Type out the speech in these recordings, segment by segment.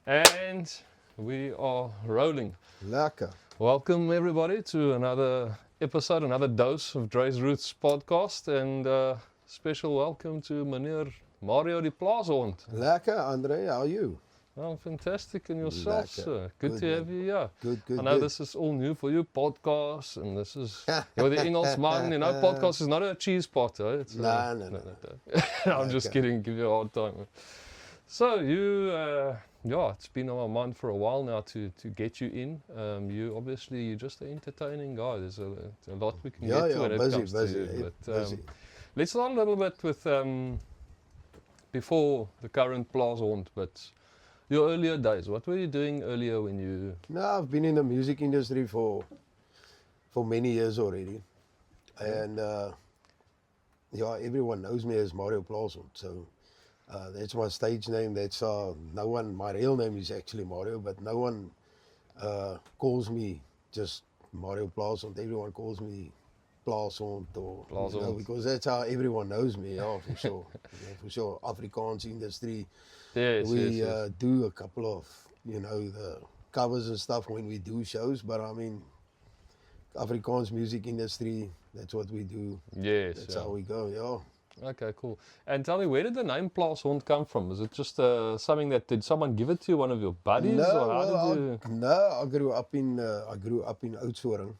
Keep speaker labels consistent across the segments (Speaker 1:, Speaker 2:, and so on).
Speaker 1: And we are rolling.
Speaker 2: Lekker.
Speaker 1: Welcome everybody to another episode, another dose of Dre's Roots podcast, and special welcome to Meneer Mario de Plaashond.
Speaker 2: Lekker, Andre, how are you?
Speaker 1: Oh, fantastic, and yourself,
Speaker 2: Lekker.
Speaker 1: sir. Good
Speaker 2: Good,
Speaker 1: to have
Speaker 2: man.
Speaker 1: you here.
Speaker 2: Good.
Speaker 1: I know this is all new for you, podcasts, and this is you're the Engelsman. You know, podcast is not a cheese pot, right? It's
Speaker 2: No.
Speaker 1: I'm just
Speaker 2: Okay.
Speaker 1: kidding. Give you a hard time. So you, it's been on my mind for a while now to get you in. You're just an entertaining guy. There's a lot we can get to when it comes to you. But
Speaker 2: busy.
Speaker 1: let's start a little bit with before the current Plaashond, but your earlier days. What were you doing earlier when you?
Speaker 2: No, I've been in the music industry for many years already. And everyone knows me as Mario Plaashond. So that's my stage name. That's no one, my real name is actually Mario, but no one calls me just Mario Plaashond. Everyone calls me Plaashond or
Speaker 1: Plaashond.
Speaker 2: because that's how everyone knows me, for sure. For sure. Afrikaans industry.
Speaker 1: Yes,
Speaker 2: We
Speaker 1: yes.
Speaker 2: do a couple of, the covers and stuff when we do shows, but I mean, Afrikaans music industry, that's what we do.
Speaker 1: Yes.
Speaker 2: That's
Speaker 1: Yeah.
Speaker 2: how we go,
Speaker 1: Okay, cool. And tell me, where did the name Plaashond come from? Is it just something that did someone give it to you, one of your buddies,
Speaker 2: No,
Speaker 1: or how
Speaker 2: well,
Speaker 1: did you?
Speaker 2: I grew up in Oudtshoorn,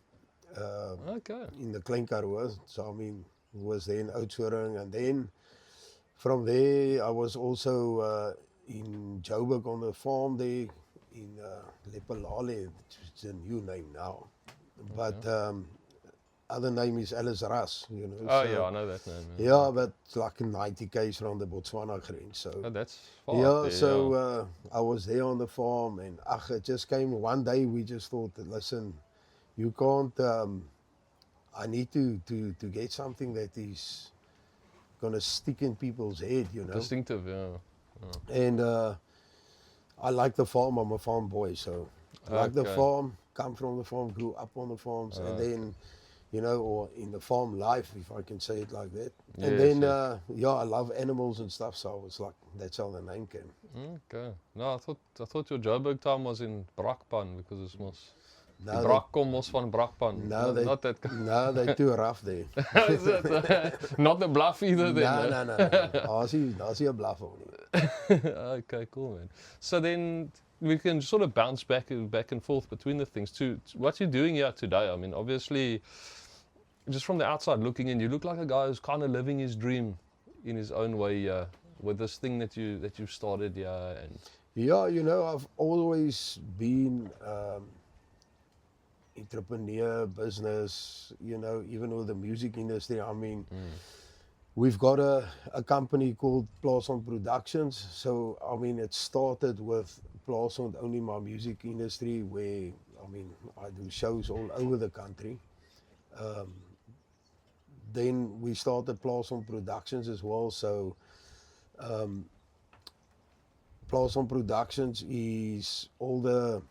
Speaker 1: Okay.
Speaker 2: in the Klein Karoo. So I mean, was there in Oudtshoorn, and then from there I was also in Joburg on the farm there in Lepelale. It's a new name now, but other name is Alice Ras.
Speaker 1: Oh
Speaker 2: so,
Speaker 1: yeah, I know that name.
Speaker 2: Yeah, but like 90 k's from the Botswana grens. So
Speaker 1: Oh, that's far
Speaker 2: yeah,
Speaker 1: up there,
Speaker 2: so I was there on the farm, and it just came one day. We just thought, that, listen, you can't. I need to get something that is gonna stick in people's head,
Speaker 1: distinctive. Yeah.
Speaker 2: And I like the farm. I'm a farm boy, so I like the
Speaker 1: Okay.
Speaker 2: farm. Come from the farm, grew up on the farms, and then. Or in the farm life, if I can say it like that. And
Speaker 1: Yes,
Speaker 2: then,
Speaker 1: yes.
Speaker 2: I love animals and stuff, so it's like, that's how the name came.
Speaker 1: Okay. No, I thought your Joburg time was in Brakpan because it's mos.
Speaker 2: No,
Speaker 1: Die
Speaker 2: they-
Speaker 1: Brak kom mos van Brakpan.
Speaker 2: No, they,
Speaker 1: not that.
Speaker 2: no, they're too rough there.
Speaker 1: Is it? Not the bluff either. Then,
Speaker 2: No. Daar's nie 'n bluff on nie.
Speaker 1: Okay, cool, man. So then we can sort of bounce back and forth between the things. To what you're doing here today. I mean, obviously, just from the outside looking in, you look like a guy who's kind of living his dream in his own way with this thing that you started here. And
Speaker 2: Yeah, I've always been entrepreneur, business, even with the music industry. I mean, we've got a company called Plaashond Productions. So, I mean, it started with Plaashond, only my music industry, where, I mean, I do shows all over the country. Then we started Plaashond Productions as well. So, Plaashond Productions is all the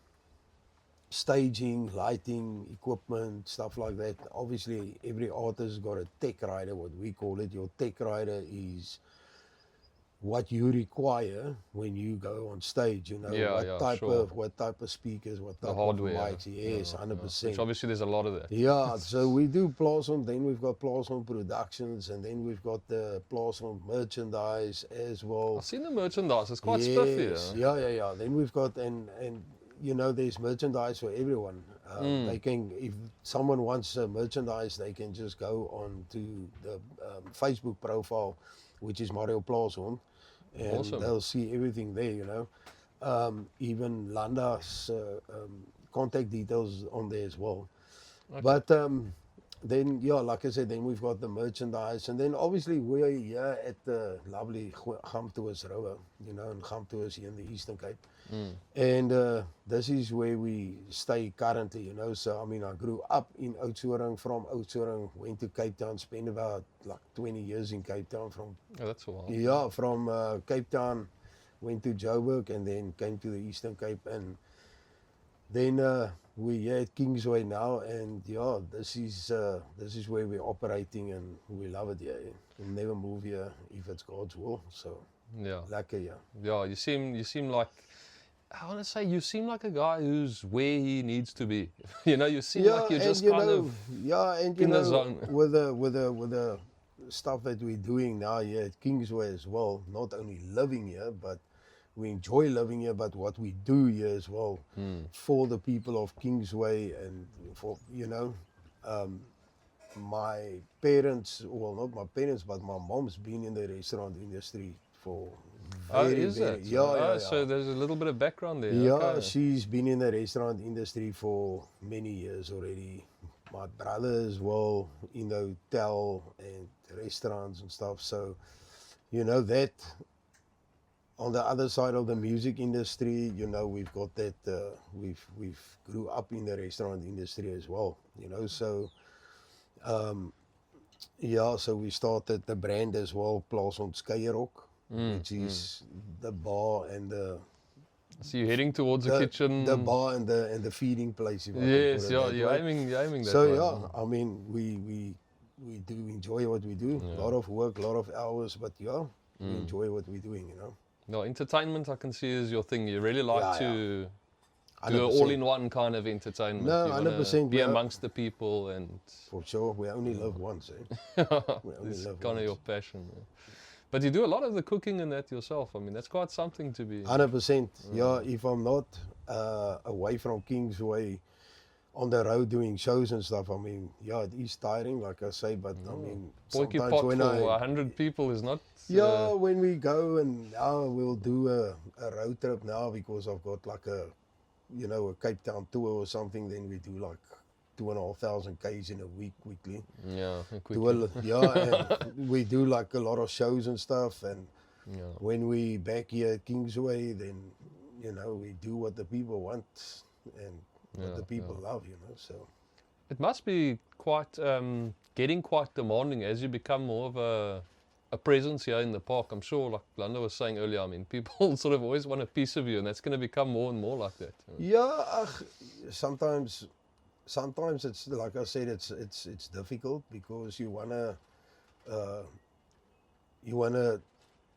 Speaker 2: staging, lighting, equipment, stuff like that. Obviously, every artist got a tech rider, what we call it. Your tech rider is what you require when you go on stage. What type of speakers, what type
Speaker 1: the hardware.
Speaker 2: of mics. Yes, 100%.
Speaker 1: Which obviously there's a lot of that.
Speaker 2: Yeah, so we do Plaashond, then we've got Plaashond Productions, and then we've got the Plaashond merchandise as well.
Speaker 1: I've seen the merchandise. It's quite spiffy.
Speaker 2: Yeah. Then we've got and there's merchandise for everyone. They can, if someone wants merchandise, they can just go on to the Facebook profile, which is Mario Plaashond, and
Speaker 1: Awesome.
Speaker 2: they'll see everything there. Even Landa's contact details on there as well.
Speaker 1: Okay.
Speaker 2: But then yeah, like I said, then we've got the merchandise, and then obviously we're here at the lovely Gamtoos River, you know, and Gamtoos here in the Eastern Cape. And this is where we stay currently, you know. So I mean, I grew up in Oudtshoorn. From Oudtshoorn, went to Cape Town, spent about like 20 years in Cape Town. From
Speaker 1: Oh, that's a while.
Speaker 2: yeah, from Cape Town, went to Joburg, and then came to the Eastern Cape, and then we're here at Kingsway now, and yeah, this is where we're operating, and we love it here. We'll never move here if it's God's will. So
Speaker 1: Yeah.
Speaker 2: lekker, yeah.
Speaker 1: Yeah, you seem like, I want to say, you seem like a guy who's where he needs to be. You know, you seem like you're
Speaker 2: and
Speaker 1: just
Speaker 2: you
Speaker 1: kind
Speaker 2: know,
Speaker 1: of
Speaker 2: yeah, and you
Speaker 1: in the
Speaker 2: know,
Speaker 1: zone.
Speaker 2: with the stuff that we're doing now here at Kingsway as well, not only living here, but we enjoy living here, but what we do here as well for the people of Kingsway, and for, you know, my parents, well, not my parents, but my mom's been in the restaurant industry for very,
Speaker 1: is
Speaker 2: very,
Speaker 1: it?
Speaker 2: yeah,
Speaker 1: Oh,
Speaker 2: yeah, yeah.
Speaker 1: so there's a little bit of background there.
Speaker 2: Yeah,
Speaker 1: Okay.
Speaker 2: she's been in the restaurant industry for many years already. My brother as well, in the hotel and restaurants and stuff. So, you know, that on the other side of the music industry, you know, we've got that, we've grew up in the restaurant industry as well, you know. So, yeah, so we started the brand as well, Plaas Ons Kuierhok, which is the bar and the
Speaker 1: So you're heading towards the kitchen.
Speaker 2: the bar and the feeding place. If I can
Speaker 1: Yes,
Speaker 2: put it
Speaker 1: yeah,
Speaker 2: that
Speaker 1: you're
Speaker 2: way.
Speaker 1: aiming that
Speaker 2: So
Speaker 1: way.
Speaker 2: yeah, I mean, we do enjoy what we do. A lot of work, a lot of hours, but yeah, we enjoy what we're doing. You know.
Speaker 1: No, entertainment I can see is your thing. You really like
Speaker 2: Yeah,
Speaker 1: to do
Speaker 2: 100%.
Speaker 1: an all-in-one kind of entertainment.
Speaker 2: No,
Speaker 1: You wanna
Speaker 2: 100%,
Speaker 1: Be
Speaker 2: yeah.
Speaker 1: amongst the people, and
Speaker 2: For sure, we only live once. Eh? We only
Speaker 1: it's
Speaker 2: live
Speaker 1: kind of
Speaker 2: once.
Speaker 1: your passion. Yeah. But you do a lot of the cooking and that yourself. I mean, that's quite something to be.
Speaker 2: 100%. Yeah, if I'm not away from Kingsway on the road doing shows and stuff, I mean, yeah, it is tiring, like I say, but I mean,
Speaker 1: Porky
Speaker 2: sometimes
Speaker 1: pot
Speaker 2: when
Speaker 1: for
Speaker 2: I
Speaker 1: 100 people is not.
Speaker 2: yeah, when we go, and now we'll do a road trip now because I've got like a, you know, a Cape Town tour or something. Then we do like 2,500 Ks in a week weekly.
Speaker 1: Yeah,
Speaker 2: And we do like a lot of shows and stuff. And
Speaker 1: yeah.
Speaker 2: when we back here at Kingsway, then you know we do what the people want and what the people love. You know, so.
Speaker 1: It must be quite getting quite demanding as you become more of a presence here in the park. I'm sure, like Landa was saying earlier, I mean, people sort of always want a piece of you, and that's going to become more and more like that.
Speaker 2: Yeah, sometimes it's like I said, it's difficult because you wanna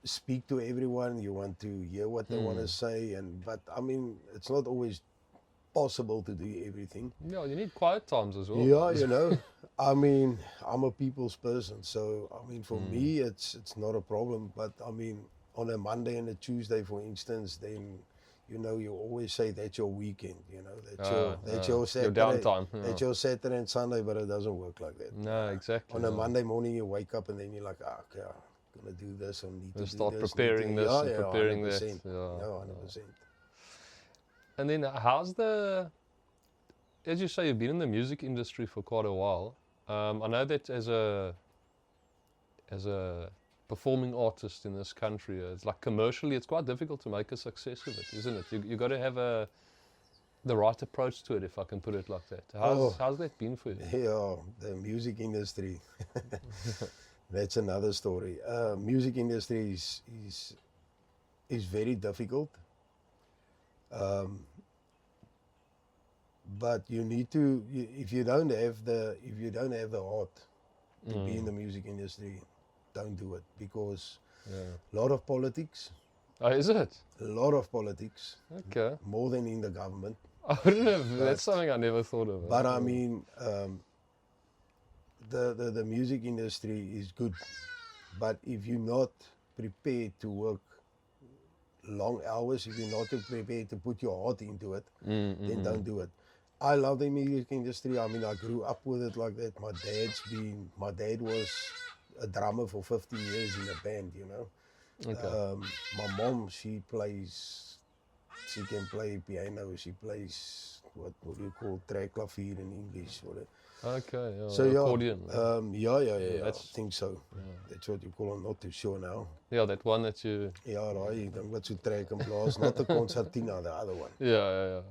Speaker 2: speak to everyone, you want to hear what they want to say, but I mean, it's not always possible to do everything.
Speaker 1: Yeah, you need quiet times as well.
Speaker 2: Yeah, you know, I mean, I'm a people's person, so I mean, for me, it's not a problem. But I mean, on a Monday and a Tuesday, for instance, then you know, you always say that's your weekend. You know, that's your Saturday,
Speaker 1: downtime. Yeah.
Speaker 2: that's your Saturday and Sunday, but it doesn't work like that.
Speaker 1: No, exactly.
Speaker 2: On a Monday morning, you wake up and then you're like, okay, I'm gonna do this, or need to do
Speaker 1: start
Speaker 2: this,
Speaker 1: preparing this and
Speaker 2: yeah,
Speaker 1: preparing
Speaker 2: 100%.
Speaker 1: that. Yeah,
Speaker 2: No, 100%.
Speaker 1: And then how's as you say, you've been in the music industry for quite a while. I know that as a performing artist in this country, it's like commercially, it's quite difficult to make a success of it, isn't it? You got to have the right approach to it, if I can put it like that. How's that been for you?
Speaker 2: Yeah, the music industry. That's another story. Music industry is very difficult. But you need to, if you don't have the heart to be in the music industry, don't do it, because a lot of politics.
Speaker 1: Oh, is it?
Speaker 2: A lot of politics,
Speaker 1: Okay.
Speaker 2: more than in the government.
Speaker 1: I wouldn't have. That's something I never thought of.
Speaker 2: But I mean, the music industry is good, but if you're not prepared to work long hours, if you're not prepared to put your heart into it, then don't do it. I love the music industry. I mean, I grew up with it like that. My dad was a drummer for 50 years in a band, you know.
Speaker 1: Okay.
Speaker 2: My mom, she can play piano. She plays what do you call trekklavier in English?
Speaker 1: Okay, yeah,
Speaker 2: So yeah,
Speaker 1: accordion.
Speaker 2: yeah. I
Speaker 1: That's
Speaker 2: think so. That's what you call. I'm not too sure now.
Speaker 1: yeah, that one that you.
Speaker 2: Ja, daai ding wat so trek en blaas, not the concertina, the other one.
Speaker 1: Yeah.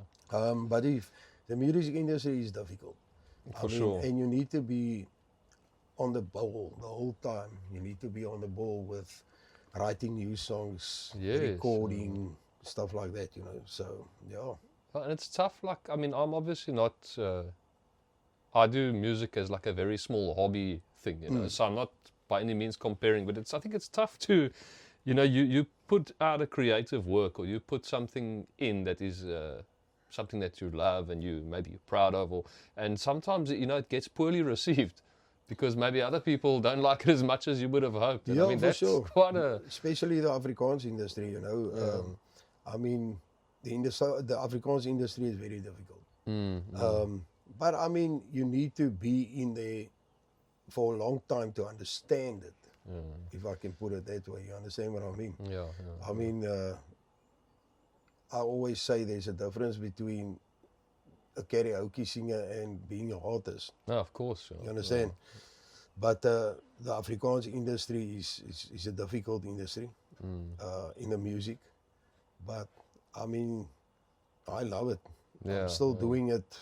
Speaker 2: But if the music industry is difficult,
Speaker 1: For sure.
Speaker 2: and you need to be on the ball the whole time. You need to be on the ball with writing new songs,
Speaker 1: Yes,
Speaker 2: recording, stuff like that, you know. So, yeah.
Speaker 1: Well, and it's tough. Like, I mean, I'm obviously not. I do music as like a very small hobby thing, you know. So I'm not by any means comparing, but I think it's tough to, you know, you put out a creative work or you put something in that is something that you love and you maybe you're proud of, and sometimes you know it gets poorly received because maybe other people don't like it as much as you would have hoped. And
Speaker 2: Yeah,
Speaker 1: I mean,
Speaker 2: for
Speaker 1: that's
Speaker 2: sure.
Speaker 1: quite a.
Speaker 2: Especially the Afrikaans industry, you know. I mean, the Afrikaans industry is very difficult. But I mean, you need to be in there for a long time to understand it. If I can put it that way, you understand what I mean?
Speaker 1: Yeah.
Speaker 2: I mean, I always say there's a difference between a karaoke singer and being an artist.
Speaker 1: No, of course. Yeah.
Speaker 2: You understand? But the Afrikaans industry is a difficult industry in the music. But I mean, I love it.
Speaker 1: Yeah,
Speaker 2: I'm still doing it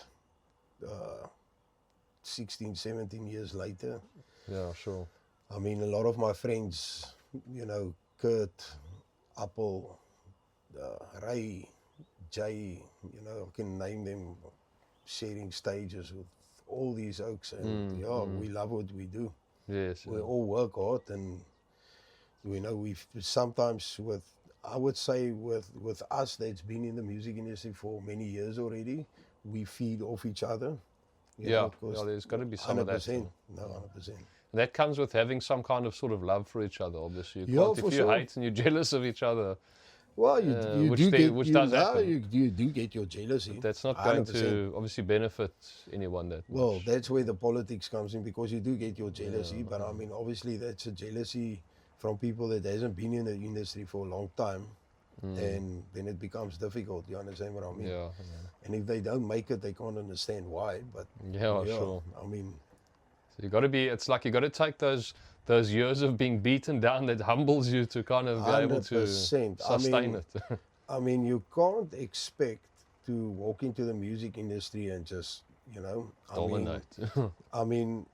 Speaker 2: 16, 17 years later.
Speaker 1: Yeah, sure.
Speaker 2: I mean, a lot of my friends, you know, Kurt, Apple, Ray, Jay, you know, I can name them, sharing stages with all these oaks. And we love what we do.
Speaker 1: Yes.
Speaker 2: We all work hard, and we know we've sometimes I would say with us that's been in the music industry for many years already, we feed off each other.
Speaker 1: Yeah, there's got to be some of that.
Speaker 2: 100%. No, 100%.
Speaker 1: And that comes with having some kind of sort of love for each other, obviously. You
Speaker 2: Yeah,
Speaker 1: can't,
Speaker 2: for
Speaker 1: if you
Speaker 2: sure.
Speaker 1: hate and you're jealous of each other,
Speaker 2: Well, you
Speaker 1: which
Speaker 2: do
Speaker 1: they-
Speaker 2: get,
Speaker 1: which
Speaker 2: you,
Speaker 1: does
Speaker 2: know,
Speaker 1: happen.
Speaker 2: you do get your jealousy.
Speaker 1: that's not going
Speaker 2: 100%.
Speaker 1: to obviously benefit anyone that
Speaker 2: Well,
Speaker 1: much.
Speaker 2: that's where the politics comes in, because you do get your jealousy, but I mean, obviously that's a jealousy from people that hasn't been in the industry for a long time, and then it becomes difficult. You understand what I mean?
Speaker 1: Yeah,
Speaker 2: And if they don't make it, they can't understand why. But
Speaker 1: yeah, sure.
Speaker 2: I mean,
Speaker 1: So you got to be. It's like you got to take those years of being beaten down that humbles you to kind of be able to
Speaker 2: 100%. I
Speaker 1: sustain
Speaker 2: mean,
Speaker 1: it.
Speaker 2: I mean, you can't expect to walk into the music industry and just, you know,
Speaker 1: Dominate.
Speaker 2: I mean,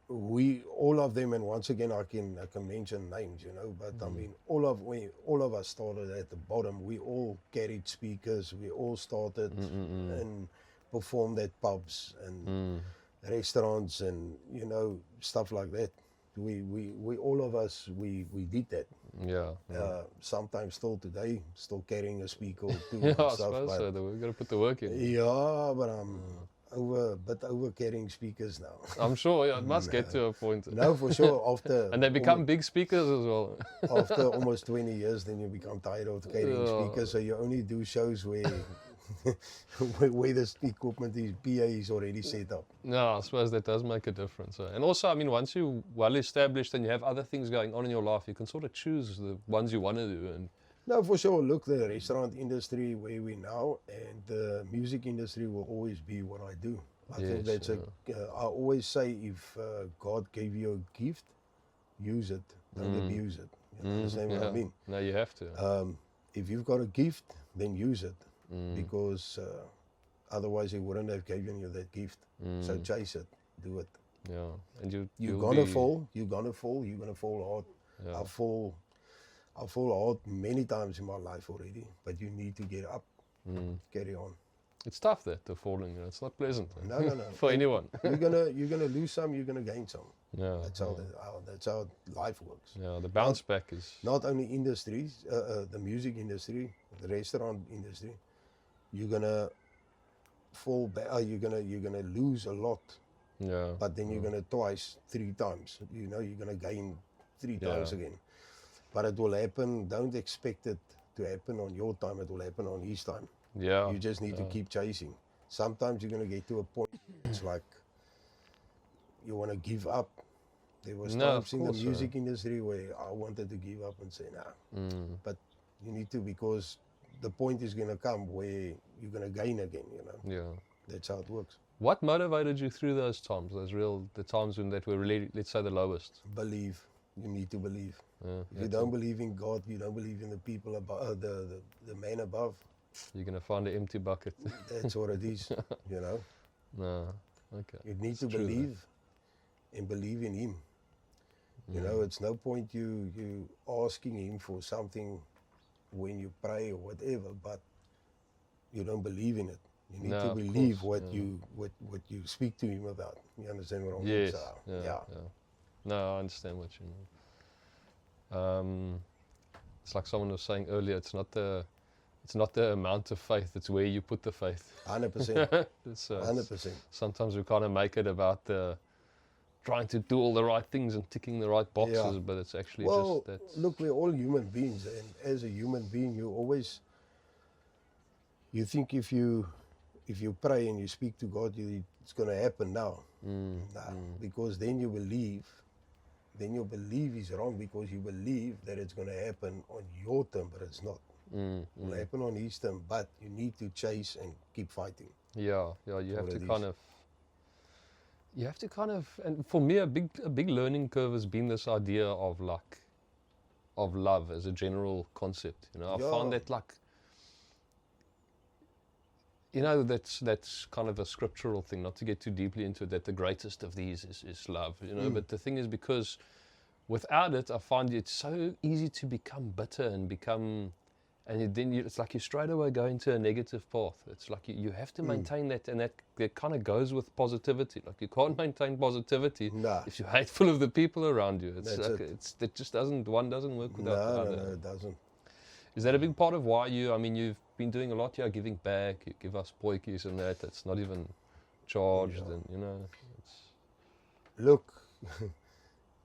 Speaker 2: we all of them, and once again, I can mention names, you know, but I mean, all of us started at the bottom. We all carried speakers. We all started and performed at pubs and restaurants, and you know, stuff like that. We all of us we did that.
Speaker 1: Yeah.
Speaker 2: Sometimes still today, still carrying a speaker or two
Speaker 1: Yeah,
Speaker 2: and
Speaker 1: I
Speaker 2: stuff.
Speaker 1: suppose
Speaker 2: But
Speaker 1: so. We've got to put the work in.
Speaker 2: yeah, but I'm over carrying speakers now.
Speaker 1: I'm sure it must get to a point.
Speaker 2: No, for sure. After
Speaker 1: And they become big speakers as well.
Speaker 2: after almost 20 years, then you become tired of carrying
Speaker 1: Yeah.
Speaker 2: speakers. So you only do shows where where the equipment is PA is already set up.
Speaker 1: No, I suppose that does make a difference. And also, I mean, once you're well established and you have other things going on in your life, you can sort of choose the ones you want to do. And
Speaker 2: No, for sure. Look, the restaurant industry where we now, and the music industry will always be what I do. I think
Speaker 1: Yes,
Speaker 2: that's I always say, if God gave you a gift, use it, don't abuse it. You understand what I mean?
Speaker 1: No, you have to.
Speaker 2: If you've got a gift, then use it, because otherwise He wouldn't have given you that gift. So chase it, do it.
Speaker 1: Yeah. And
Speaker 2: You're
Speaker 1: you'll
Speaker 2: gonna
Speaker 1: be-
Speaker 2: fall. You're gonna fall. You're gonna fall hard.
Speaker 1: Yeah.
Speaker 2: I fall hard many times in my life already, but you need to get up, carry on.
Speaker 1: It's tough that the falling. It's not pleasant
Speaker 2: No.
Speaker 1: for anyone.
Speaker 2: You're gonna lose some. You're gonna gain some.
Speaker 1: Yeah.
Speaker 2: That's how life works.
Speaker 1: Yeah. The bounce back is.
Speaker 2: Not only industries, the music industry, the restaurant industry. You're gonna fall back. You're gonna lose a lot,
Speaker 1: Yeah.
Speaker 2: but then you're gonna twice, 3 times. You know, you're gonna gain 3 times again. But it will happen. Don't expect it to happen on your time. It will happen on His time.
Speaker 1: Yeah.
Speaker 2: You just need to keep chasing. Sometimes you're going to get to a point, it's like you want to give up. There was
Speaker 1: No, of
Speaker 2: times in the
Speaker 1: course,
Speaker 2: music industry where I wanted to give up and say, nah. But you need to, because the point is going to come where you're going to gain again, you know.
Speaker 1: Yeah.
Speaker 2: That's how it works.
Speaker 1: What motivated you through those times, the times when that were really, let's say, the lowest?
Speaker 2: Believe. You need to believe. If you
Speaker 1: that's
Speaker 2: don't
Speaker 1: it.
Speaker 2: believe in God, you don't believe in the people above, the man above.
Speaker 1: You're going to find an empty bucket.
Speaker 2: That's what it is. You know,
Speaker 1: No, okay.
Speaker 2: you need
Speaker 1: It's
Speaker 2: to
Speaker 1: true, though.
Speaker 2: believe and believe in Him. You know, it's no point you asking Him for something when you pray or whatever, but you don't believe in it. You need
Speaker 1: No,
Speaker 2: to
Speaker 1: of
Speaker 2: believe
Speaker 1: course,
Speaker 2: what you speak to Him about. You understand what I mean?
Speaker 1: Yes.
Speaker 2: So,
Speaker 1: Yeah. No, I understand what you mean. It's like someone was saying earlier. It's not the amount of faith. It's where you put the faith.
Speaker 2: 100%.
Speaker 1: So
Speaker 2: 100%.
Speaker 1: sometimes we kind of make it about trying to do all the right things and ticking the right boxes,
Speaker 2: Yeah.
Speaker 1: but it's actually
Speaker 2: Well,
Speaker 1: just that.
Speaker 2: look, we're all human beings, and as a human being, you think if you pray and you speak to God, it's going to happen now. Nah, because then you believe. Then your belief is wrong because you believe that it's going to happen on your term, but it's not. It will happen on His term, but you need to chase and keep fighting.
Speaker 1: Yeah. You have
Speaker 2: what
Speaker 1: to
Speaker 2: it
Speaker 1: kind
Speaker 2: is.
Speaker 1: of. You have to kind of, and for me, a big learning curve has been this idea of love as a general concept. You know, I find
Speaker 2: Yeah.
Speaker 1: that like. You know, that's kind of a scriptural thing, not to get too deeply into it, that the greatest of these is love, you know. But the thing is, because without it, I find it's so easy to become bitter and it's like you straight away go into a negative path. It's like you have to maintain that, and that kind of goes with positivity. Like you can't maintain positivity
Speaker 2: Nah.
Speaker 1: if you're hateful of the people around you. It's
Speaker 2: That's
Speaker 1: like
Speaker 2: it.
Speaker 1: it just doesn't work without the
Speaker 2: No,
Speaker 1: other.
Speaker 2: no, it doesn't.
Speaker 1: Is that a big part of why you've been doing a lot here, giving back, you give us poikies and that's not even charged,
Speaker 2: Yeah.
Speaker 1: and you know, it's,
Speaker 2: Look,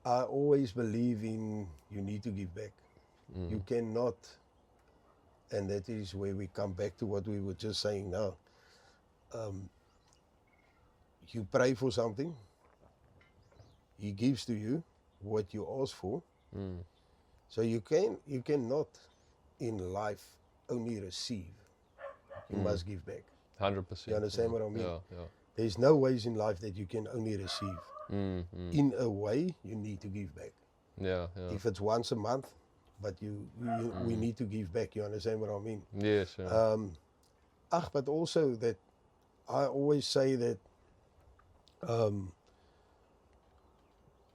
Speaker 2: I always believe in you need to give back. You cannot, and that is where we come back to what we were just saying now. You pray for something, He gives to you what you ask for. So you cannot in life only receive. You must give back.
Speaker 1: 100%.
Speaker 2: You understand what I mean?
Speaker 1: Yeah.
Speaker 2: There's no ways in life that you can only receive. In a way, you need to give back.
Speaker 1: Yeah.
Speaker 2: If it's once a month, but we need to give back. You understand what I mean?
Speaker 1: Yes. Yeah.
Speaker 2: But also that I always say that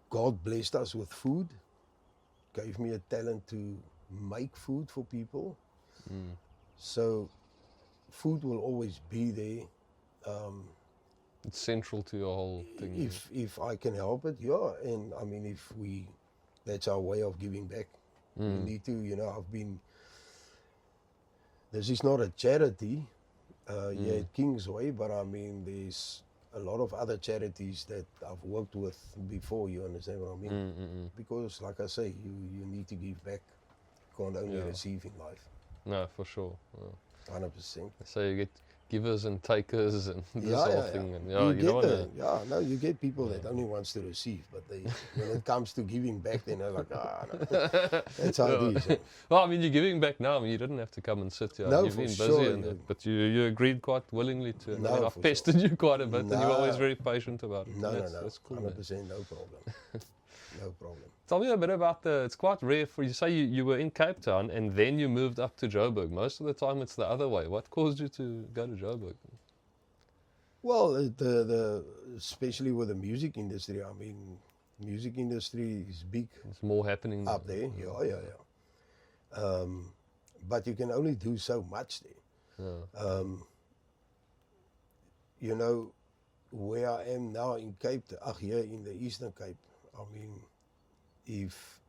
Speaker 2: God blessed us with food, gave me a talent to make food for people. So food will always be there.
Speaker 1: It's central to your whole thing.
Speaker 2: If I can help it, yeah. And I mean, that's our way of giving back. We need to, you know, this is not a charity here at Kingsway, but I mean, there's a lot of other charities that I've worked with before, you understand what I mean? Because like I say, you need to give back. You can't only receive in life.
Speaker 1: No, for sure.
Speaker 2: 100%.
Speaker 1: So you get givers and takers and this whole thing. And
Speaker 2: You get people that only wants to receive, but when it comes to giving back, then they're like, no. That's how it is.
Speaker 1: Well, I mean, you're giving back now. I mean, you didn't have to come and sit here.
Speaker 2: No,
Speaker 1: You've
Speaker 2: for
Speaker 1: been busy,
Speaker 2: sure,
Speaker 1: but you agreed quite willingly to.
Speaker 2: No,
Speaker 1: I mean,
Speaker 2: for
Speaker 1: I've
Speaker 2: sure.
Speaker 1: pestered you quite a bit, and you're always
Speaker 2: No.
Speaker 1: very patient about it.
Speaker 2: No,
Speaker 1: That's cool. Man.
Speaker 2: 100%, no problem. No problem.
Speaker 1: Tell me a bit about it's quite rare for you say you were in Cape Town and then you moved up to Joburg. Most of the time it's the other way. What caused you to go to Joburg?
Speaker 2: Well, especially with the music industry, I mean, music industry is big
Speaker 1: There's more happening
Speaker 2: up there. Yeah. But you can only do so much there. You know, where I am now in Cape, here in the Eastern Cape, I mean, if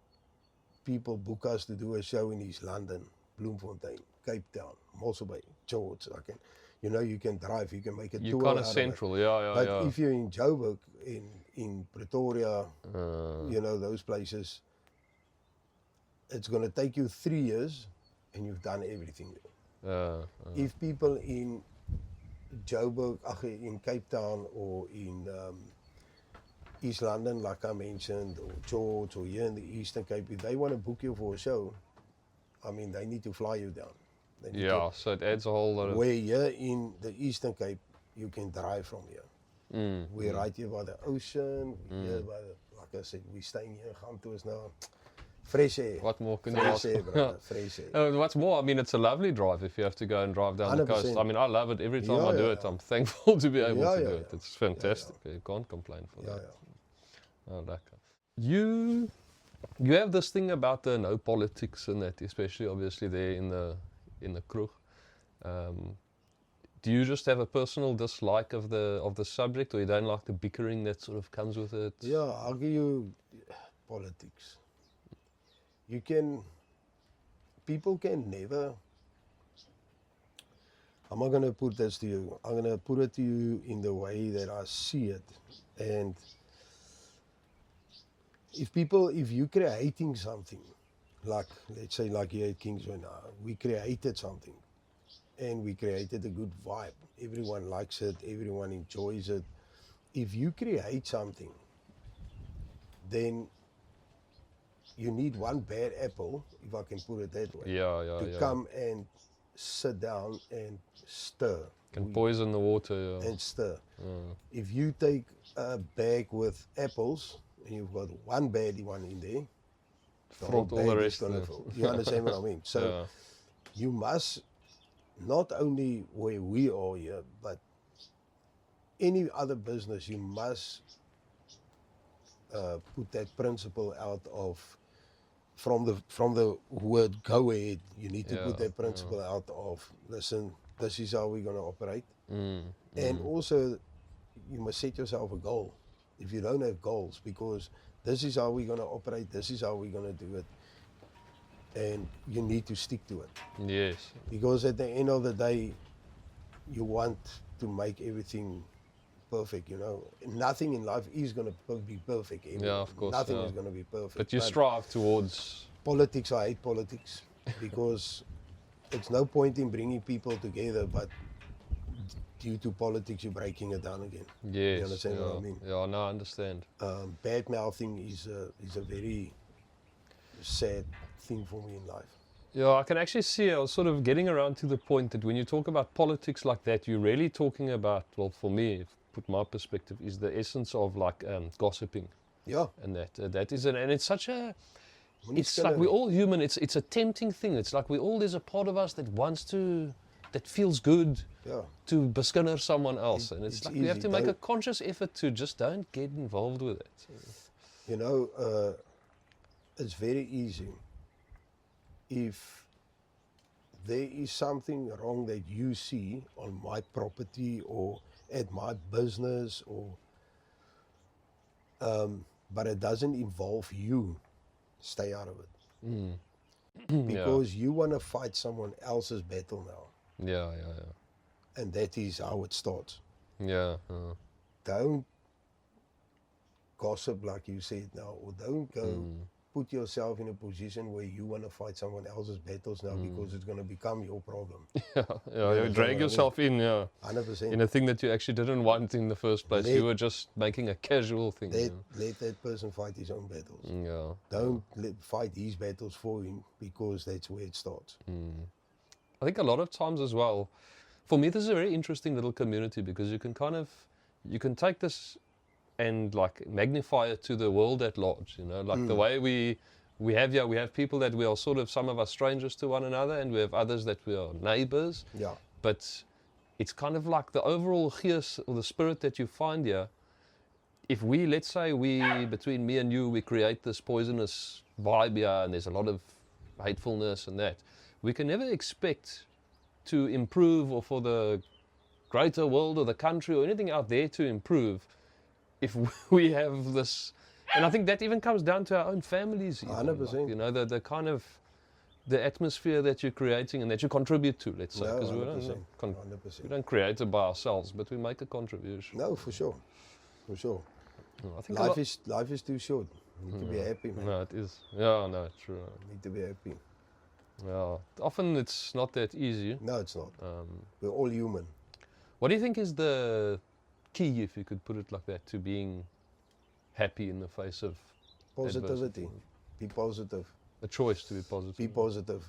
Speaker 2: people book us to do a show in East London, Bloemfontein, Cape Town, Mossel Bay, George, you can drive, you can make a
Speaker 1: You're
Speaker 2: tour
Speaker 1: kind
Speaker 2: out
Speaker 1: of
Speaker 2: of it.
Speaker 1: central, yeah.
Speaker 2: But if you're in Joburg, in Pretoria, those places, it's going to take you 3 years and you've done everything there. If people in Joburg, in Cape Town or in East London, like I mentioned, or George, or here in the Eastern Cape, if they want to book you for a show, I mean, they need to fly you down.
Speaker 1: So it adds a whole lot of...
Speaker 2: Where here in the Eastern Cape, you can drive from here. We're right here by the ocean. We're here by the, like I said, we're staying here in Gantois now. Fresh air.
Speaker 1: What more can you
Speaker 2: Fresh
Speaker 1: ask
Speaker 2: air,
Speaker 1: for?
Speaker 2: brother. Fresh air.
Speaker 1: What's more, I mean, it's a lovely drive if you have to go and drive down the coast.
Speaker 2: 100%.
Speaker 1: I mean, I love it. Every time
Speaker 2: Yeah,
Speaker 1: I do
Speaker 2: yeah,
Speaker 1: it,
Speaker 2: yeah.
Speaker 1: I'm thankful to be able
Speaker 2: Yeah,
Speaker 1: to
Speaker 2: yeah,
Speaker 1: do it.
Speaker 2: yeah.
Speaker 1: It's fantastic. You can't complain for
Speaker 2: Yeah,
Speaker 1: that.
Speaker 2: yeah.
Speaker 1: Oh, lekker. You have this thing about the no politics and that, especially obviously there in the kroeg. Do you just have a personal dislike of the subject, or you don't like the bickering that sort of comes with it?
Speaker 2: Yeah, I'll give you politics. People can never, I'm not going to put this to you. I'm going to put it to you in the way that I see it. And if you're creating something, like, let's say like here at Kingsway now, we created something and we created a good vibe. Everyone likes it, everyone enjoys it. If you create something, then you need one bad apple, if I can put it that way, to come and sit down and stir.
Speaker 1: Can poison the water. Yeah.
Speaker 2: And stir. If you take a bag with apples and you've got one bad one in there, the whole
Speaker 1: Frot all the
Speaker 2: bag is
Speaker 1: rest.
Speaker 2: gonna fall. You understand what I mean? So
Speaker 1: Yeah.
Speaker 2: you must, not only where we are here, but any other business, you must put that principle out of, from the word go ahead, you need to put that principle out of, listen, this is how we're going to operate. And also, you must set yourself a goal. If you don't have goals, because this is how we're going to operate, this is how we're going to do it, and you need to stick to it.
Speaker 1: Yes.
Speaker 2: Because at the end of the day, you want to make everything perfect, you know. Nothing in life is going to be perfect.
Speaker 1: Yeah, of course.
Speaker 2: Nothing is going to be perfect.
Speaker 1: But you strive towards.
Speaker 2: Politics, I hate politics because it's no point in bringing people together, but due to politics, you're breaking it down again.
Speaker 1: Yes.
Speaker 2: You understand what I mean?
Speaker 1: Yeah, no, I understand.
Speaker 2: Bad mouthing is a very sad thing for me in life.
Speaker 1: Yeah, I can actually see, I was sort of getting around to the point that when you talk about politics like that, you're really talking about, well, for me, put my perspective, is the essence of like gossiping.
Speaker 2: Yeah.
Speaker 1: And that is and it's such a,
Speaker 2: When you
Speaker 1: it's
Speaker 2: still
Speaker 1: like
Speaker 2: have-
Speaker 1: we're all human. It's a tempting thing. It's like there's a part of us that wants to, that feels good
Speaker 2: Yeah.
Speaker 1: to beskinner someone else. And it's
Speaker 2: it's
Speaker 1: like we have
Speaker 2: easy.
Speaker 1: to make a
Speaker 2: Don't-
Speaker 1: conscious effort to just don't get involved with it.
Speaker 2: You know, it's very easy. If there is something wrong that you see on my property or at my business, or but it doesn't involve you, stay out of it. Because you want to fight someone else's battle now,
Speaker 1: Yeah.
Speaker 2: and that is how it starts.
Speaker 1: Yeah.
Speaker 2: Don't gossip like you said now, or don't go put yourself in a position where you want to fight someone else's battles now, because it's going to become your problem.
Speaker 1: You drag yourself in,
Speaker 2: 100%.
Speaker 1: in a thing that you actually didn't want in the first place.
Speaker 2: Let-
Speaker 1: You were just making a casual thing.
Speaker 2: Let that person fight his own battles.
Speaker 1: Yeah.
Speaker 2: Don't fight his battles for him, because that's where it starts.
Speaker 1: I think a lot of times as well, for me, this is a very interesting little community because you can take this and like magnify it to the world at large, you know, like the way we have people that we are sort of, some of us strangers to one another, and we have others that we are neighbors.
Speaker 2: Yeah.
Speaker 1: But it's kind of like the overall gees or the spirit that you find here. If we, let's say between me and you, we create this poisonous vibe here and there's a lot of hatefulness and that, we can never expect to improve, or for the greater world or the country or anything out there to improve, if we have this. And I think that even comes down to our own families. Even,
Speaker 2: 100%.
Speaker 1: like, you know, the kind of the atmosphere that you're creating and that you contribute to, let's say.
Speaker 2: No,
Speaker 1: Because
Speaker 2: 100%.
Speaker 1: we
Speaker 2: 100%.
Speaker 1: don't create it by ourselves, but we make a contribution.
Speaker 2: No, for sure. For sure.
Speaker 1: I think a lot-
Speaker 2: Life is too short. You need to be happy, man.
Speaker 1: No, it is. Yeah, no, true.
Speaker 2: You need to be happy.
Speaker 1: Yeah, often it's not that easy.
Speaker 2: No, it's not. We're all human.
Speaker 1: What do you think is the key, if you could put it like that, to being happy in the face of
Speaker 2: Positivity.
Speaker 1: adversity?
Speaker 2: Be positive.
Speaker 1: A choice to be positive.
Speaker 2: Be positive.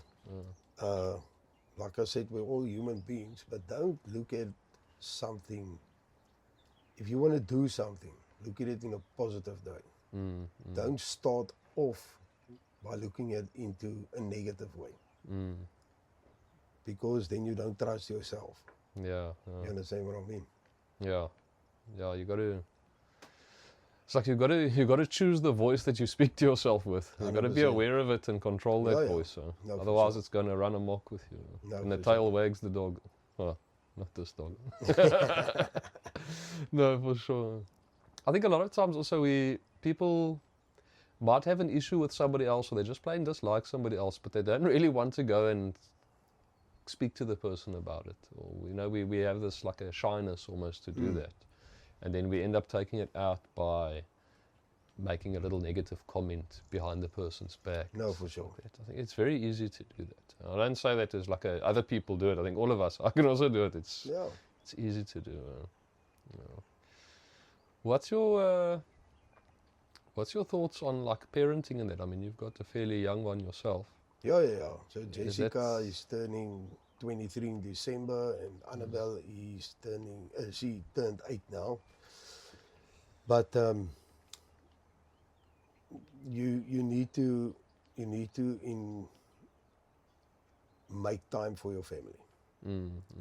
Speaker 2: Like I said, we're all human beings, but don't look at something if you want to do something, look at it in a positive way. Don't start off by looking at into a negative way, because then you don't trust yourself.
Speaker 1: Yeah.
Speaker 2: You understand what I mean?
Speaker 1: Yeah. Yeah. You got to. It's like you got to choose the voice that you speak to yourself with. You got to be
Speaker 2: 100%.
Speaker 1: aware of it and control that
Speaker 2: Yeah.
Speaker 1: voice. So.
Speaker 2: No, for
Speaker 1: Otherwise,
Speaker 2: sure.
Speaker 1: it's going to run amok with you.
Speaker 2: No,
Speaker 1: And the
Speaker 2: for
Speaker 1: tail wags the dog. Well, not this dog. No, for sure. I think a lot of times also people might have an issue with somebody else, or they just plain dislike somebody else, but they don't really want to go and speak to the person about it. Or we have this like a shyness almost to do that, and then we end up taking it out by making a little negative comment behind the person's back.
Speaker 2: No, for sure.
Speaker 1: I think it's very easy to do that. I don't say that as like other people do it. I think all of us, I can also do it. It's easy to do. What's your thoughts on like parenting and that? I mean, you've got a fairly young one yourself.
Speaker 2: Yeah. So Jessica is turning 23 in December, and Annabelle is turning, she turned 8 now. But you need to make time for your family.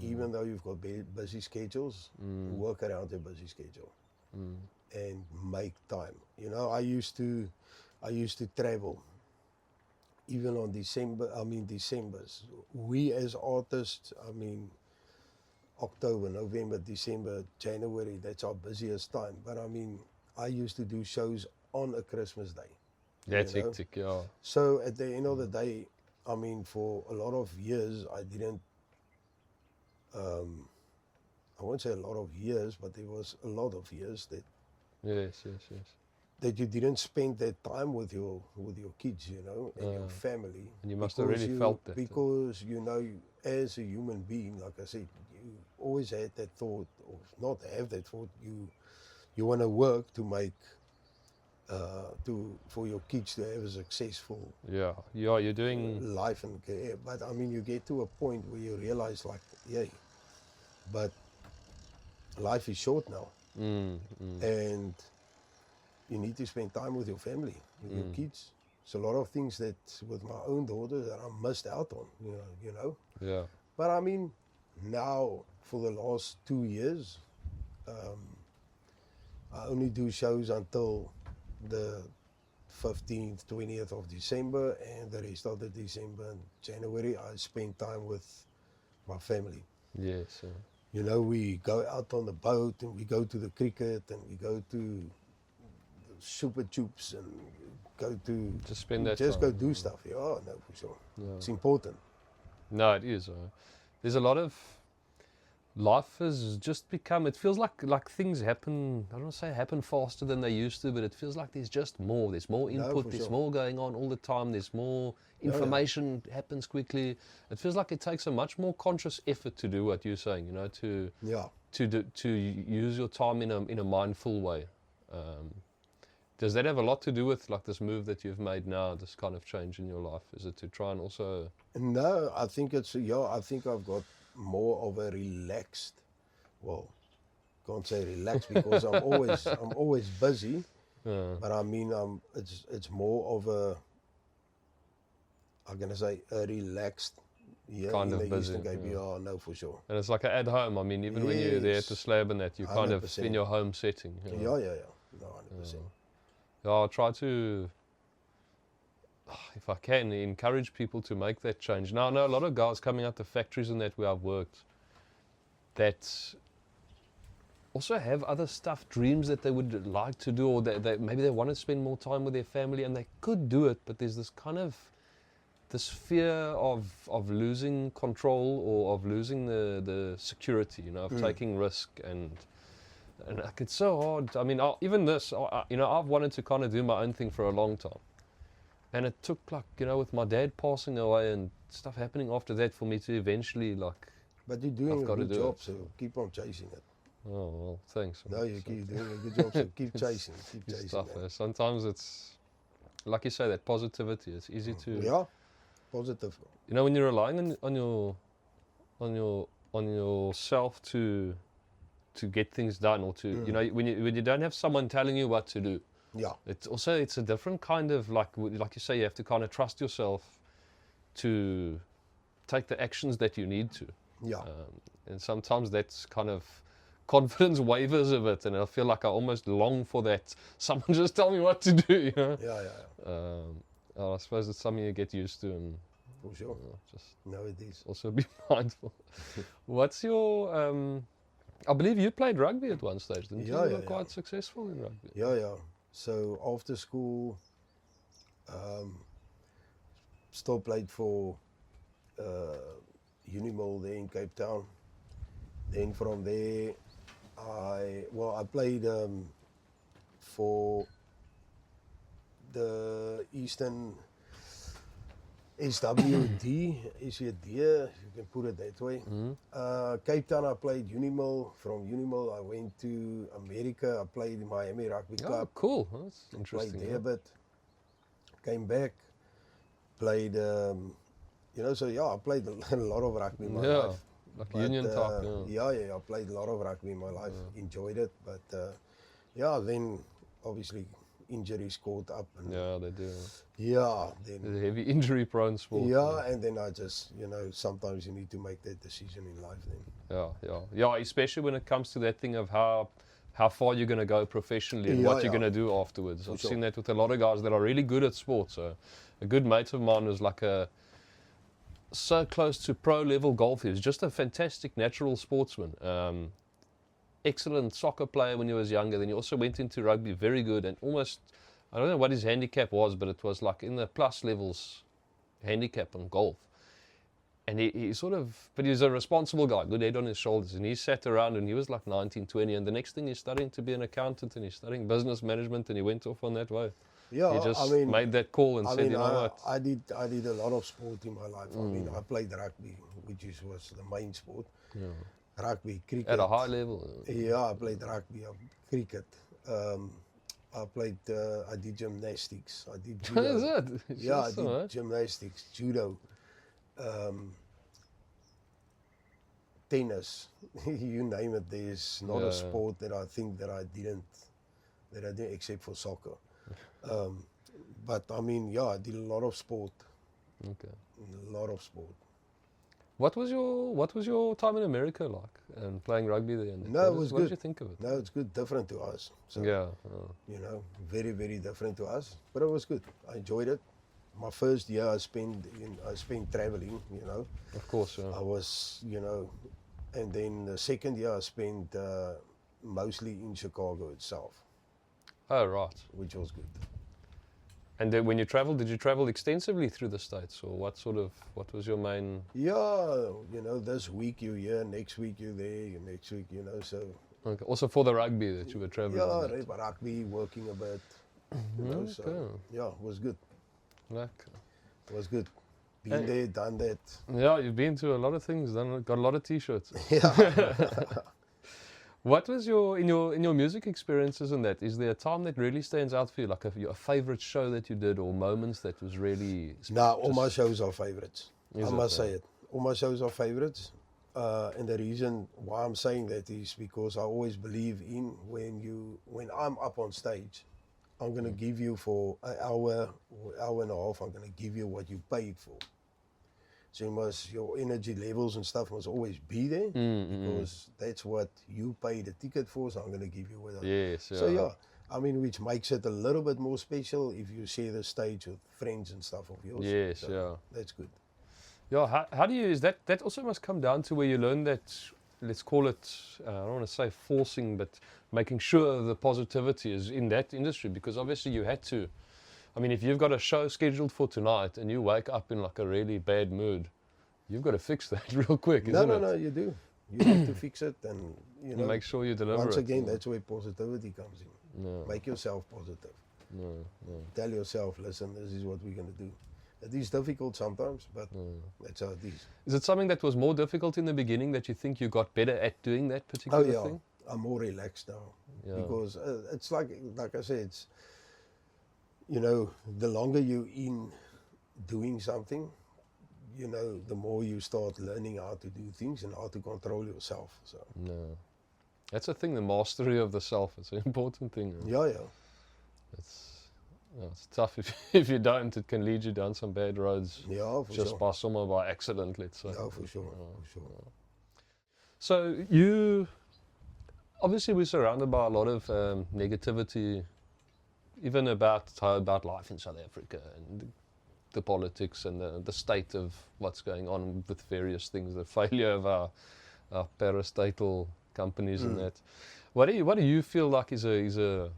Speaker 2: Even though you've got busy schedules, work around your busy schedule and make time. You know, I used to travel. Even on Decembers. We as artists, October, November, December, January, that's our busiest time. But I used to do shows on a Christmas day.
Speaker 1: That's hectic, yeah.
Speaker 2: So at the end of the day, for a lot of years, I didn't, I won't say a lot of years, but there was a lot of years that
Speaker 1: Yes.
Speaker 2: that you didn't spend that time with your kids, you know, and your family.
Speaker 1: And you must have really felt that.
Speaker 2: Because, you know, as a human being, like I said, you always had that thought, or not have that thought, you want to work to make, for your kids to have a successful
Speaker 1: You're doing
Speaker 2: life and career. But you get to a point where you realize, like, yeah, but life is short now. And you need to spend time with your family, with your kids. It's a lot of things that with my own daughter that I missed out on, you know.
Speaker 1: Yeah.
Speaker 2: But now for the last 2 years, I only do shows until the 15th, 20th of December, and the rest of the December and January I spend time with my family.
Speaker 1: Yes.
Speaker 2: You know, we go out on the boat and we go to the cricket and we go to Super Tubes and go to
Speaker 1: Just spend that
Speaker 2: just
Speaker 1: time.
Speaker 2: go do stuff. Yeah, no, for sure.
Speaker 1: Yeah.
Speaker 2: It's important.
Speaker 1: No, it is. There's a lot of life has just become. It feels like things happen. I don't want to say happen faster than they used to, but it feels like there's just more. There's more input.
Speaker 2: for
Speaker 1: There's
Speaker 2: sure.
Speaker 1: more going on all the time. There's more
Speaker 2: Yeah.
Speaker 1: information happens quickly. It feels like it takes a much more conscious effort to do what you're saying. You know,
Speaker 2: Yeah.
Speaker 1: to use your time in a mindful way. Does that have a lot to do with like this move that you've made now, this kind of change in your life? Is it to try and also?
Speaker 2: No, I think I think I've got more of a relaxed, well, can't say relaxed because I'm always busy, but it's more of a, I'm gonna say a relaxed,
Speaker 1: Kind
Speaker 2: in
Speaker 1: of
Speaker 2: the
Speaker 1: busy,
Speaker 2: Eastern Cape.
Speaker 1: yeah.
Speaker 2: Yeah, no, for sure.
Speaker 1: And it's like at home. I mean, even when you're there at the
Speaker 2: Yes.
Speaker 1: slab and that, you're kind of
Speaker 2: 100%.
Speaker 1: in your home setting. You know?
Speaker 2: Yeah. No, 100%.
Speaker 1: Yeah, I'll try to, if I can, encourage people to make that change. Now, I know a lot of guys coming out the factories and that where I've worked that also have other stuff, dreams that they would like to do, or that maybe they want to spend more time with their family and they could do it, but there's this kind of this fear of losing control or of losing the security, you know, of taking risk and like it's so hard. I mean, even this, you know, I've wanted to kind of do my own thing for a long time, and it took like, you know, with my dad passing away and stuff happening after that for me to eventually like.
Speaker 2: But you're doing
Speaker 1: I've
Speaker 2: a
Speaker 1: got to
Speaker 2: good
Speaker 1: do
Speaker 2: job,
Speaker 1: it.
Speaker 2: so keep on chasing it.
Speaker 1: Oh well, thanks.
Speaker 2: No,
Speaker 1: man.
Speaker 2: you're
Speaker 1: So-
Speaker 2: doing a good job, so keep chasing, keep
Speaker 1: Good
Speaker 2: chasing
Speaker 1: stuff.
Speaker 2: that.
Speaker 1: Sometimes it's like you say, that positivity. It's easy to,
Speaker 2: Yeah, positive.
Speaker 1: you know, when you're relying on yourself to to get things done, or to you know, when you don't have someone telling you what to do.
Speaker 2: Yeah.
Speaker 1: It's a different kind of, like you say, you have to kind of trust yourself to take the actions that you need to.
Speaker 2: Yeah.
Speaker 1: And sometimes that's kind of confidence wavers a bit, and I feel like I almost long for that. Someone just tell me what to do, you know.
Speaker 2: Yeah.
Speaker 1: I suppose it's something you get used to, and
Speaker 2: For sure.
Speaker 1: just
Speaker 2: No, it is.
Speaker 1: also be mindful. What's your I believe you played rugby at one stage, didn't you?
Speaker 2: Yeah,
Speaker 1: You
Speaker 2: yeah,
Speaker 1: were
Speaker 2: yeah.
Speaker 1: quite successful in rugby.
Speaker 2: Yeah. So after school, still played for Unimall there in Cape Town. Then from there, I played for the Eastern SWD, SWD, you can put it that way. Cape Town, I played Unimall. From Unimall, I went to America. I played in Miami Rugby
Speaker 1: Oh,
Speaker 2: Club.
Speaker 1: cool. That's
Speaker 2: Played
Speaker 1: interesting.
Speaker 2: there
Speaker 1: Yeah.
Speaker 2: a bit. Came back. Played, so yeah, I played a lot of rugby in my
Speaker 1: Yeah,
Speaker 2: life.
Speaker 1: like
Speaker 2: But,
Speaker 1: union type. Yeah.
Speaker 2: I played a lot of rugby in my life. Enjoyed it, but then obviously injuries caught up, and
Speaker 1: Yeah, they do.
Speaker 2: then
Speaker 1: It's a heavy injury prone sport.
Speaker 2: and then I just sometimes you need to make that decision in life. Then
Speaker 1: Yeah. Especially when it comes to that thing of how far you're going to go professionally and
Speaker 2: Yeah,
Speaker 1: what you're
Speaker 2: yeah.
Speaker 1: going to do afterwards. I've
Speaker 2: sure.
Speaker 1: seen that with a lot of guys that are really good at sports. So a good mate of mine was like so close to pro level golf. He was just a fantastic natural sportsman. Excellent soccer player when he was younger. Then he also went into rugby, very good, and almost, I don't know what his handicap was, but it was like in the plus levels handicap on golf. And but he was a responsible guy, good head on his shoulders. And he sat around and he was like 19, 20. And the next thing he's studying to be an accountant, and he's studying business management, and he went off on that way.
Speaker 2: yeah,
Speaker 1: He just
Speaker 2: I mean,
Speaker 1: made that call and said, you know what?
Speaker 2: I did a lot of sport in my life. I mean, I played rugby, which was the main sport.
Speaker 1: Yeah.
Speaker 2: Rugby, cricket.
Speaker 1: At a high level.
Speaker 2: Yeah, I played rugby, cricket. I did gymnastics. I did judo.
Speaker 1: Is it?
Speaker 2: Yeah, I
Speaker 1: Awesome,
Speaker 2: did
Speaker 1: eh?
Speaker 2: gymnastics, judo, tennis. You name it. There's not
Speaker 1: Yeah.
Speaker 2: a sport that I think that I didn't except for soccer. But I mean, yeah, I did a lot of sport.
Speaker 1: Okay.
Speaker 2: A lot of sport.
Speaker 1: What was your time in America like, and playing rugby there? And
Speaker 2: No, it was
Speaker 1: what did
Speaker 2: good.
Speaker 1: you think of it?
Speaker 2: No, it's good, different to us. So,
Speaker 1: Yeah.
Speaker 2: very, very different to us. But it was good. I enjoyed it. My first year I spent traveling,
Speaker 1: Of course. Yeah.
Speaker 2: I was, and then the second year I spent mostly in Chicago itself,
Speaker 1: Oh, right.
Speaker 2: which was good.
Speaker 1: And then when you traveled, did you travel extensively through the States, or what was your main?
Speaker 2: Yeah, this week you're here, next week you're there, next week, so.
Speaker 1: Okay. Also for the rugby that you were traveling.
Speaker 2: Yeah,
Speaker 1: on.
Speaker 2: rugby, working a bit, so,
Speaker 1: Okay.
Speaker 2: yeah, it was good.
Speaker 1: Like,
Speaker 2: It was good. Been there, done that.
Speaker 1: yeah, you've been to a lot of things, got a lot of T-shirts.
Speaker 2: Yeah.
Speaker 1: What was in your music experiences and that? Is there a time that really stands out for you, like a favorite show that you did, or moments that was really?
Speaker 2: Nah, all my shows are favorites.
Speaker 1: Is
Speaker 2: I
Speaker 1: it,
Speaker 2: must
Speaker 1: yeah?
Speaker 2: say it. All my shows are favorites. And the reason why I'm saying that is because I always believe in when I'm up on stage, I'm going to give you for an hour or hour and a half, I'm going to give you what you paid for. So your energy levels and stuff must always be there because that's what you paid the ticket for. So I'm going to give you what.
Speaker 1: Yes. Yeah.
Speaker 2: So yeah, I mean, which makes it a little bit more special if you share the stage with friends and stuff of yours.
Speaker 1: Yes.
Speaker 2: So
Speaker 1: Yeah.
Speaker 2: that's good.
Speaker 1: Yeah. How do you? Is that also must come down to where you learn that? Let's call it. I don't want to say forcing, but making sure the positivity is in that industry, because obviously you had to. I mean, if you've got a show scheduled for tonight and you wake up in like a really bad mood, you've got to fix that real quick, isn't it?
Speaker 2: No, you do. You have to fix it, and
Speaker 1: Make sure you deliver
Speaker 2: once
Speaker 1: it.
Speaker 2: again, that's where positivity comes in.
Speaker 1: No,
Speaker 2: Make yourself positive.
Speaker 1: no.
Speaker 2: Tell yourself, listen, this is what we're going to do. It is difficult sometimes, but that's how it is.
Speaker 1: Is it something that was more difficult in the beginning that you think you got better at doing that
Speaker 2: Oh
Speaker 1: particular
Speaker 2: yeah,
Speaker 1: thing?
Speaker 2: I'm more relaxed now
Speaker 1: Yeah.
Speaker 2: because it's like I said, it's the longer you're in doing something, the more you start learning how to do things and how to control yourself. So
Speaker 1: No. That's the thing, the mastery of the self. It's an important thing.
Speaker 2: Yeah, yeah.
Speaker 1: It's tough if you don't. It can lead you down some bad roads
Speaker 2: Yeah, for
Speaker 1: just
Speaker 2: sure.
Speaker 1: by accident, let's say.
Speaker 2: Yeah, for sure. For sure.
Speaker 1: So you, obviously we're surrounded by a lot of negativity, even about life in South Africa and the politics and the state of what's going on with various things, the failure of our parastatal companies and that. What do you feel like is a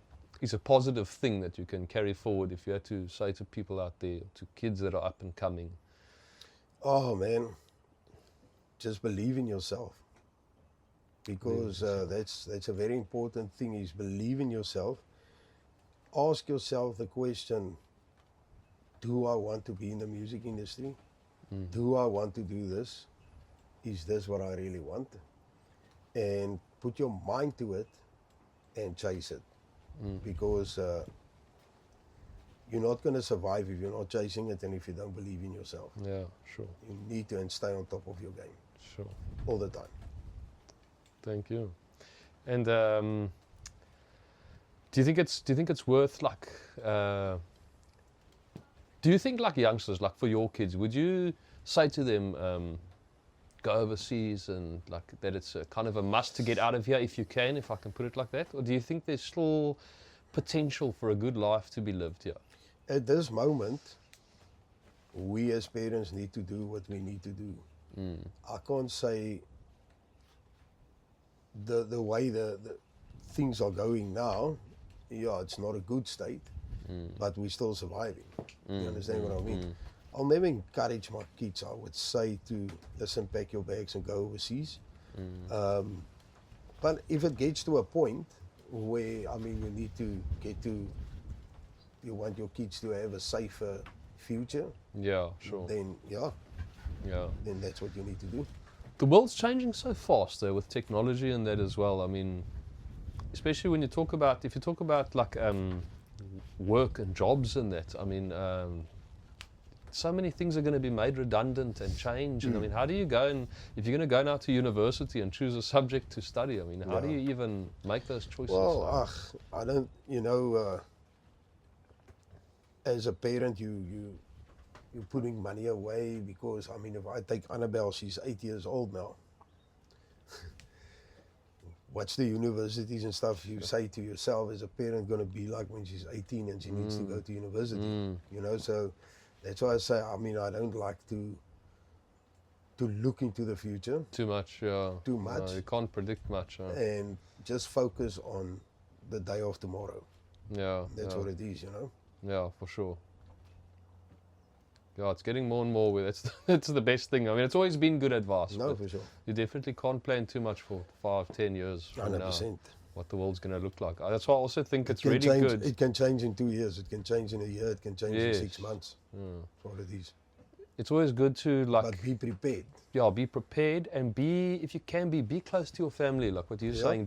Speaker 1: positive thing that you can carry forward if you had to say to people out there, to kids that are up and coming?
Speaker 2: Oh man, just believe in yourself, because that's a very important thing. Is believe in yourself. Ask yourself the question: do I want to be in the music industry? Do I want to do this? Is this what I really want? And put your mind to it and chase it, because you're not going to survive if you're not chasing it and if you don't believe in yourself.
Speaker 1: Yeah, sure,
Speaker 2: You need to and stay on top of your game
Speaker 1: sure.
Speaker 2: all the time.
Speaker 1: Thank you. And do you think it's worth like? Do you think like youngsters, like for your kids, would you say to them, go overseas and like that it's a kind of a must to get out of here if you can, if I can put it like that? Or do you think there's still potential for a good life to be lived here?
Speaker 2: At this moment, we as parents need to do what we need to do. I can't say the way the things are going now, yeah, it's not a good state, but we're still surviving. You understand what I mean? I'll never encourage my kids, I would say, to listen, pack your bags and go overseas. But if it gets to a point where, I mean, you need to get to, you want your kids to have a safer future,
Speaker 1: Yeah, sure.
Speaker 2: then yeah,
Speaker 1: Yeah.
Speaker 2: then that's what you need to do.
Speaker 1: The world's changing so fast though with technology and that as well. I mean, especially when you talk about, if you talk about like work and jobs and that, I mean, so many things are going to be made redundant and change. And I mean, how do you go and, if you're going to go now to university and choose a subject to study, I mean, how do you even make those choices?
Speaker 2: Well, I don't, you know, as a parent, you're putting money away, because, I mean, if I take Annabelle, she's 8 years old now. What's the universities and stuff you say to yourself as a parent going to be like when she's 18 and she needs to go to university? You know, so that's why I say, I mean, I don't like to look into the future
Speaker 1: Too much, yeah.
Speaker 2: Too much.
Speaker 1: You can't predict much.
Speaker 2: and just focus on the day of tomorrow.
Speaker 1: Yeah.
Speaker 2: That's
Speaker 1: yeah.
Speaker 2: what it is, you know.
Speaker 1: Yeah, for sure. Yeah, it's getting more and more with it. That's the best thing. I mean, it's always been good advice.
Speaker 2: No,
Speaker 1: but
Speaker 2: for sure.
Speaker 1: you definitely can't plan too much for 5-10 years from now,
Speaker 2: 100%.
Speaker 1: what the world's going to look like. That's why I also think it's
Speaker 2: can
Speaker 1: really
Speaker 2: change,
Speaker 1: good.
Speaker 2: It can change in 2 years. It can change in a year. It can change in
Speaker 1: Yes.
Speaker 2: 6 months. That's what it is.
Speaker 1: It's always good to like,
Speaker 2: But be prepared.
Speaker 1: yeah, be prepared and be, if you can be close to your family. Like what you're
Speaker 2: Yeah.
Speaker 1: saying,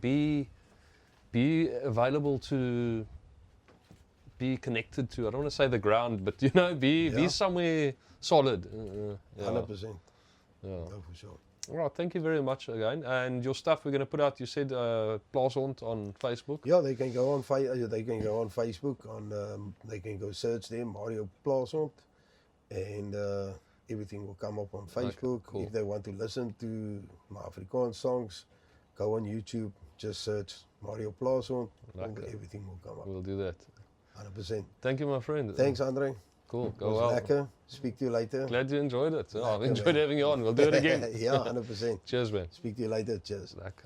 Speaker 1: be available to, be connected to, I don't want to say the ground, but you know, be
Speaker 2: Yeah.
Speaker 1: somewhere solid. Yeah.
Speaker 2: 100%.
Speaker 1: Yeah.
Speaker 2: No, for sure.
Speaker 1: All right, thank you very much again. And your stuff we're going to put out, you said Plaasond on Facebook.
Speaker 2: Yeah, they can go on Facebook. They can go search them, Mario Plaasond, and everything will come up on Facebook.
Speaker 1: cool.
Speaker 2: If they want to listen to my Afrikaans songs, go on YouTube. Just search Mario Plaasond.
Speaker 1: Lekker.
Speaker 2: Everything will come up.
Speaker 1: We'll do that.
Speaker 2: 100%.
Speaker 1: Thank you, my friend.
Speaker 2: Thanks, Andre.
Speaker 1: Cool.
Speaker 2: It
Speaker 1: Go
Speaker 2: was
Speaker 1: well.
Speaker 2: lekker. Speak to you later.
Speaker 1: Glad you enjoyed it. Oh, I've
Speaker 2: Lekker,
Speaker 1: enjoyed
Speaker 2: man.
Speaker 1: having you on. We'll do it again.
Speaker 2: Yeah, 100%.
Speaker 1: Cheers, man.
Speaker 2: Speak to you later. Cheers.
Speaker 1: Lekker.